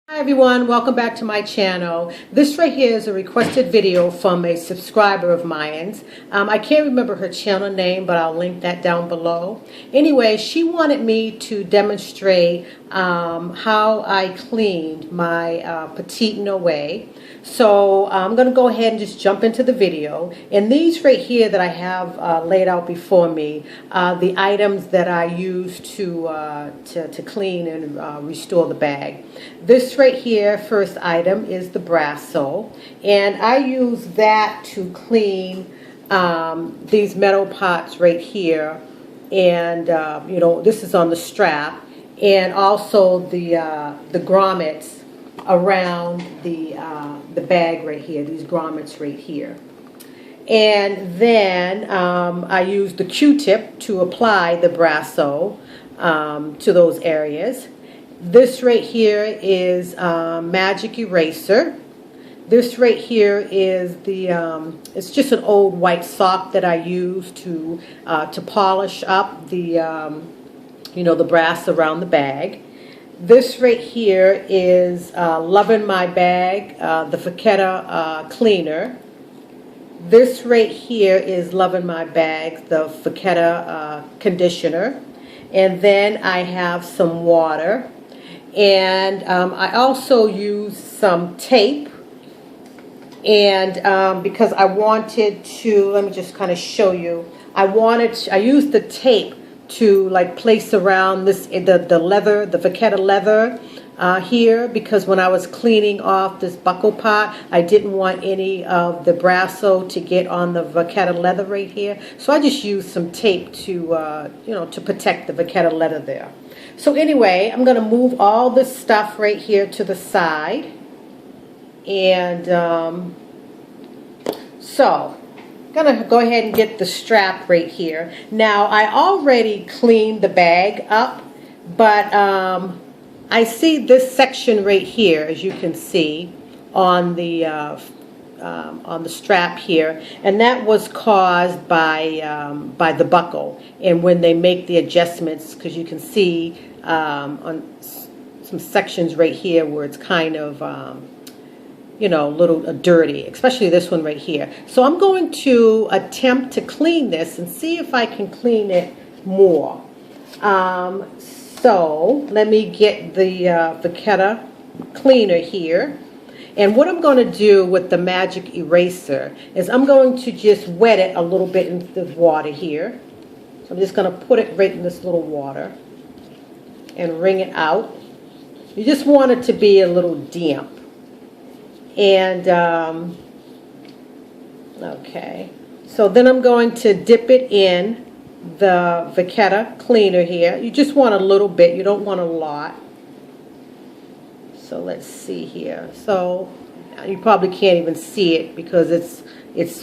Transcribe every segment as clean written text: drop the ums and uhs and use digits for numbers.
Hi everyone, welcome back to my channel. This right here is a requested video from a subscriber of mine. I can't remember her channel name, but I'll link that down below. Anyway, she wanted me to demonstrate how I cleaned my Petit way. So I'm going to go ahead and just jump into the video. And these right here that I have laid out before me are the items that I use to clean and restore the bag. This right here, first item, is the Brasso, and I use that to clean these metal pots right here, and this is on the strap, and also the grommets around the bag right here, these grommets right here. And then I use the Q-tip to apply the Brasso to those areas. This right here is magic eraser. This right here is it's just an old white sock that I use to polish up the brass around the bag. This right here is Loving My Bag, the Vachetta cleaner. This right here is Loving My Bag, the Vachetta conditioner. And then I have some water. And I also use some tape, and because I wanted to, let me just kind of show you. I used the tape to like place around this the leather, the Vachetta leather here, because when I was cleaning off this buckle pot, I didn't want any of the Brasso to get on the Vachetta leather right here. So I just used some tape to to protect the Vachetta leather there. So anyway, I'm going to move all this stuff right here to the side. And so I'm going to go ahead and get the strap right here. Now, I already cleaned the bag up, but I see this section right here, as you can see, on the strap here, and that was caused by the buckle. And when they make the adjustments, because you can see on some sections right here where it's kind of a little dirty, especially this one right here. So I'm going to attempt to clean this and see if I can clean it more. So let me get the Vachetta cleaner here. And what I'm going to do with the magic eraser is I'm going to just wet it a little bit in the water here. So I'm just going to put it right in this little water and wring it out. You just want it to be a little damp. And, okay. So then I'm going to dip it in the Vachetta cleaner here. You just want a little bit. You don't want a lot. So let's see here. So you probably can't even see it because it's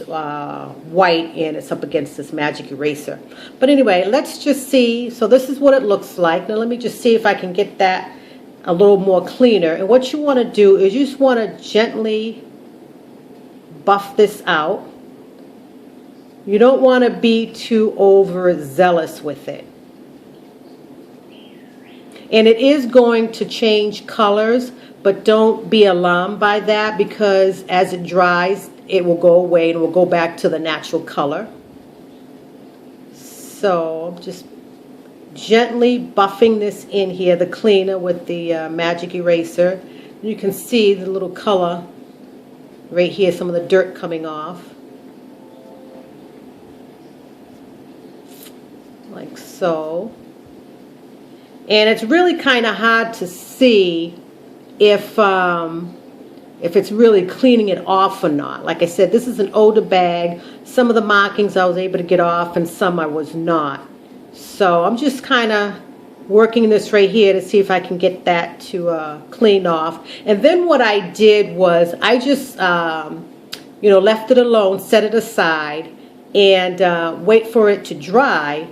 white and it's up against this magic eraser. But anyway, let's just see. So this is what it looks like. Now let me just see if I can get that a little more cleaner. And what you want to do is you just want to gently buff this out. You don't want to be too overzealous with it. And it is going to change colors, but don't be alarmed by that, because as it dries, it will go away and will go back to the natural color. So I'm just gently buffing this in here, the cleaner with the magic eraser. You can see the little color right here, some of the dirt coming off. Like so. And it's really kind of hard to see if it's really cleaning it off or not. Like I said, this is an older bag. Some of the markings I was able to get off and some I was not. So I'm just kind of working this right here to see if I can get that to clean off. And then what I did was I just left it alone, set it aside, and wait for it to dry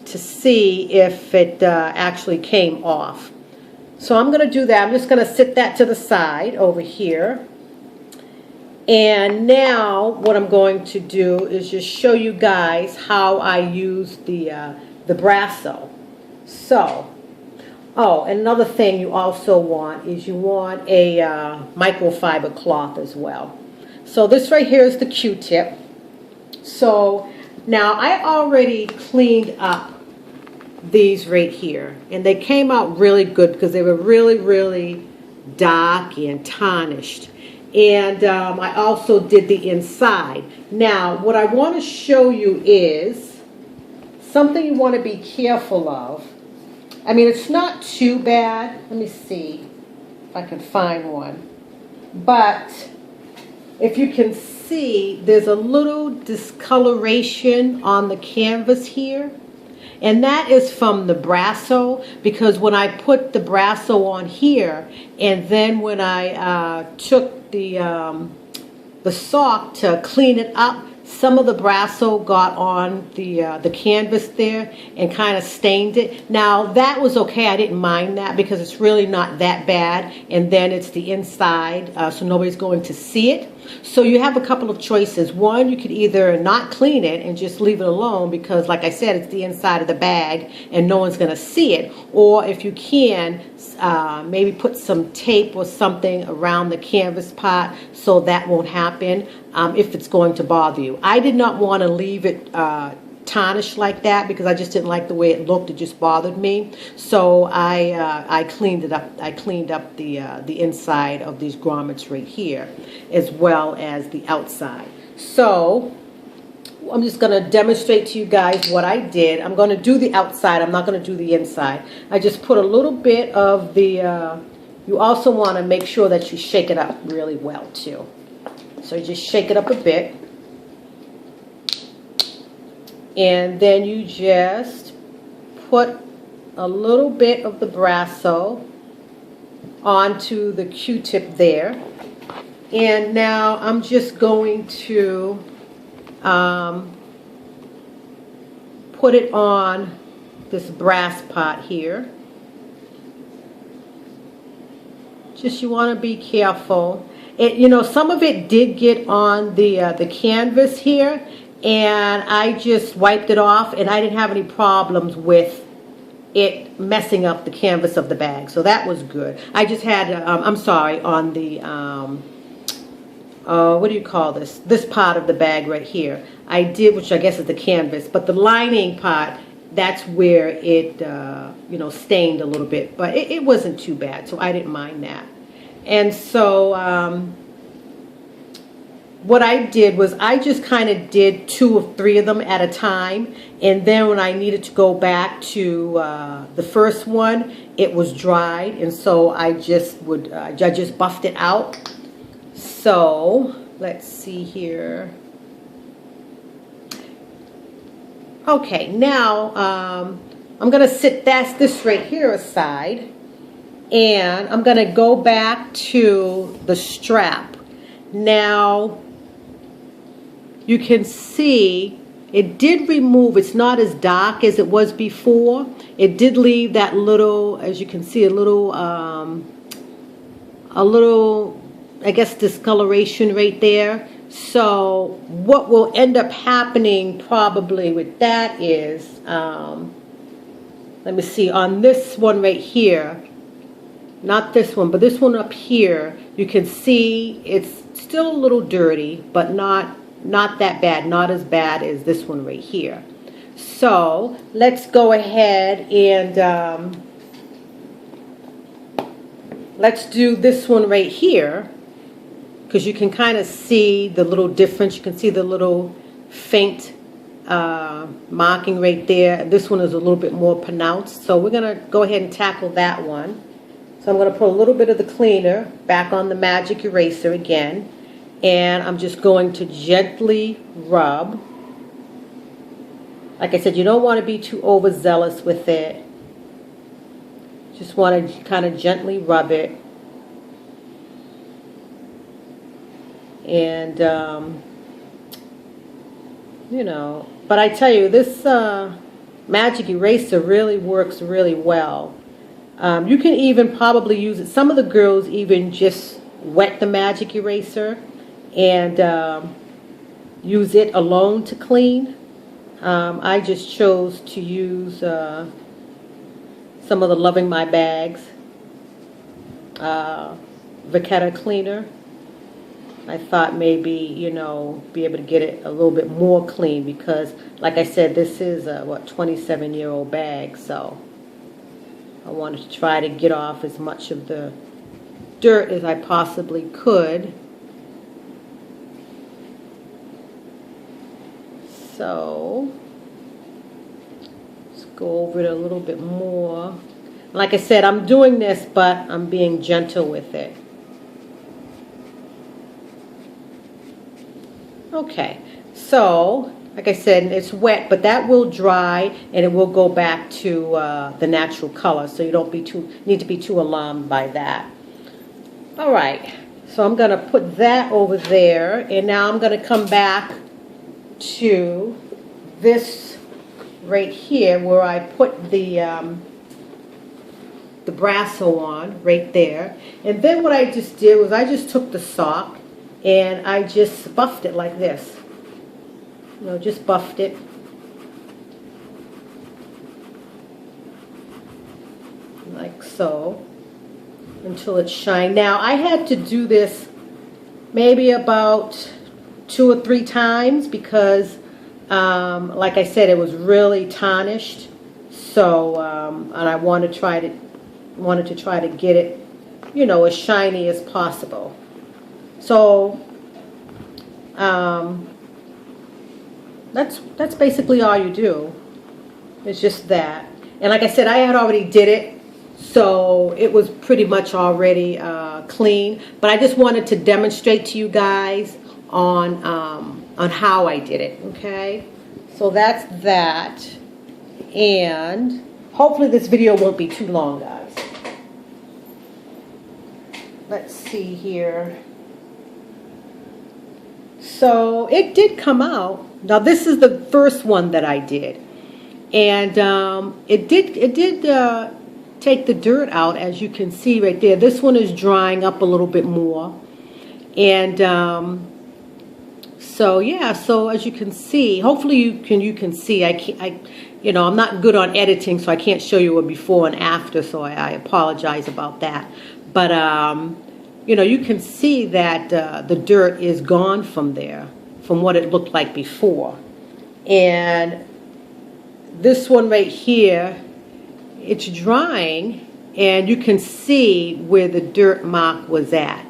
to see if it actually came off. So I'm going to do that. I'm just going to sit that to the side over here. And now what I'm going to do is just show you guys how I use the Brasso. So Oh, and another thing you also want is you want a microfiber cloth as well. So this right here is the Q-tip. So now I already cleaned up these right here, and they came out really good because they were really, really dark and tarnished. And I also did the inside. Now, what I want to show you is something you want to be careful of. I mean, it's not too bad. Let me see if I can find one. But if you can see, there's a little discoloration on the canvas here. And that is from the brasso, because when I put the brasso on here, and then when I took the sock to clean it up, some of the brasso got on the canvas there and kind of stained it. Now that was okay, I didn't mind that because it's really not that bad, and then it's the inside, so nobody's going to see it. So you have a couple of choices. One, you could either not clean it and just leave it alone because, like I said, it's the inside of the bag and no one's going to see it. Or if you can, maybe put some tape or something around the canvas part so that won't happen if it's going to bother you. I did not want to leave it tarnished like that because I just didn't like the way it looked. It just bothered me. So I cleaned it up. I cleaned up the inside of these grommets right here, as well as the outside. So I'm just going to demonstrate to you guys what I did. I'm going to do the outside. I'm not going to do the inside. I just put a little bit of the. You also want to make sure that you shake it up really well too. So you just shake it up a bit. And then you just put a little bit of the brasso onto the Q-tip there. And now I'm just going to put it on this brass pot here. Just you want to be careful. It, you know, some of it did get on the canvas here, and I just wiped it off, and I didn't have any problems with it messing up the canvas of the bag, so that was good. I just had, I'm sorry, on the, what do you call this? This part of the bag right here. I did, which I guess is the canvas, but the lining part, that's where it, you know, stained a little bit, but it wasn't too bad, so I didn't mind that. And so, what I did was I just kind of did 2 or 3 of them at a time, and then when I needed to go back to the first one, it was dried, and so I just buffed it out. So let's see here. Okay, now I'm gonna sit this right here aside, and I'm gonna go back to the strap. Now you can see it did remove, it's not as dark as it was before. It did leave that little, as you can see, a little, I guess, discoloration right there. So what will end up happening probably with that is, let me see, on this one right here, not this one, but this one up here, you can see it's still a little dirty, but not that bad, not as bad as this one right here. So let's go ahead and let's do this one right here, because you can kind of see the little difference. You can see the little faint marking right there. This one is a little bit more pronounced, so we're going to go ahead and tackle that one. So I'm going to put a little bit of the cleaner back on the magic eraser again, and I'm just going to gently rub. Like I said, you don't want to be too overzealous with it. Just want to kind of gently rub it. And, you know, but I tell you, this magic eraser really works really well. You can even probably use it. Some of the girls even just wet the magic eraser and use it alone to clean. I just chose to use some of the Loving My Bags Vachetta cleaner. I thought maybe, you know, be able to get it a little bit more clean because, like I said, this is a, 27-year-old bag, so I wanted to try to get off as much of the dirt as I possibly could. So let's go over it a little bit more. Like I said, I'm doing this, but I'm being gentle with it. Okay, so like I said, it's wet, but that will dry and it will go back to the natural color. So you don't need to be too alarmed by that. All right, so I'm going to put that over there, and now I'm going to come back to this right here where I put the brasso on right there. And then what I just did was I just took the sock and I just buffed it like this. You know, just buffed it. Like so. Until it's shine. Now, I had to do this maybe about 2 or 3 times because, like I said, it was really tarnished. So, and I wanted to try to get it, you know, as shiny as possible. So, that's basically all you do. It's just that. And like I said, I had already did it. So it was pretty much already clean, but I just wanted to demonstrate to you guys on how I did it. Okay, so that's that, and hopefully this video won't be too long, guys. Let's see here. So it did come out. Now this is the first one that I did, and it did. Take the dirt out, as you can see right there. This one is drying up a little bit more, and so yeah. So as you can see, hopefully you can see. You know, I'm not good on editing, so I can't show you a before and after. So I apologize about that. But you know, you can see that the dirt is gone from there, from what it looked like before, and this one right here. It's drying, and you can see where the dirt mark was at.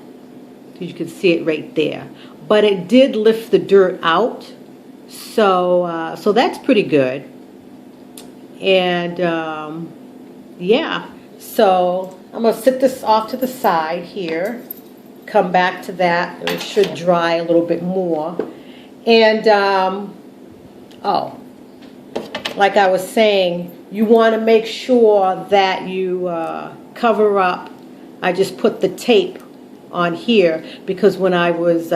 You can see it right there. But it did lift the dirt out, so so that's pretty good. And yeah, so I'm gonna set this off to the side here. Come back to that. It should dry a little bit more. And oh, like I was saying, you want to make sure that you cover up. I just put the tape on here because when I was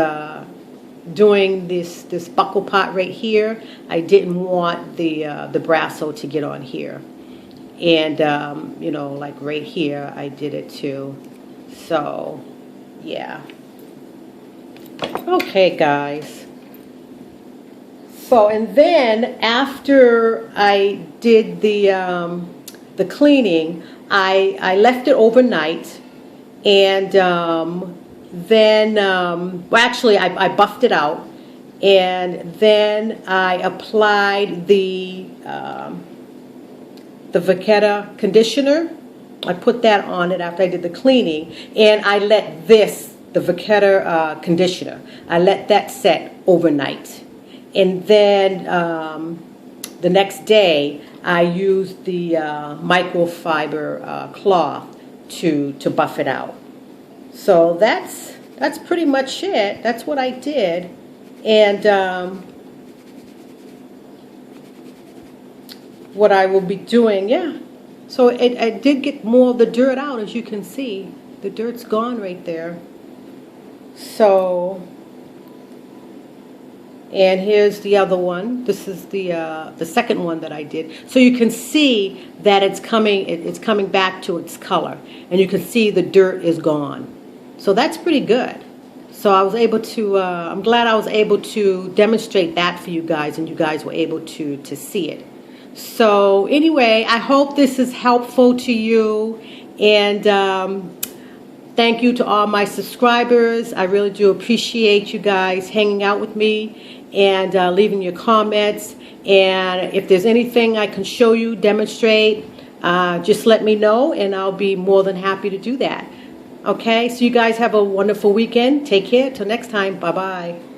doing this buckle part right here, I didn't want the brasso to get on here. And you know, like right here, I did it too. So yeah. Okay, guys. So, and then after I did the cleaning, I left it overnight, and then well, actually I buffed it out, and then I applied the Vachetta conditioner. I put that on it after I did the cleaning, and I let the Vachetta conditioner, I let that set overnight. And then the next day, I used the microfiber cloth to buff it out. So that's pretty much it. That's what I did. And what I will be doing, yeah. So I did get more of the dirt out, as you can see. The dirt's gone right there. So... And here's the other one. This is the second one that I did. So you can see that it's coming back to its color, and you can see the dirt is gone. So that's pretty good. So I was able to. I'm glad I was able to demonstrate that for you guys, and you guys were able to see it. So anyway, I hope this is helpful to you, and thank you to all my subscribers. I really do appreciate you guys hanging out with me and leaving your comments. And if there's anything I can show you, demonstrate, just let me know, and I'll be more than happy to do that. Okay, so you guys have a wonderful weekend. Take care. Till next time. Bye-bye.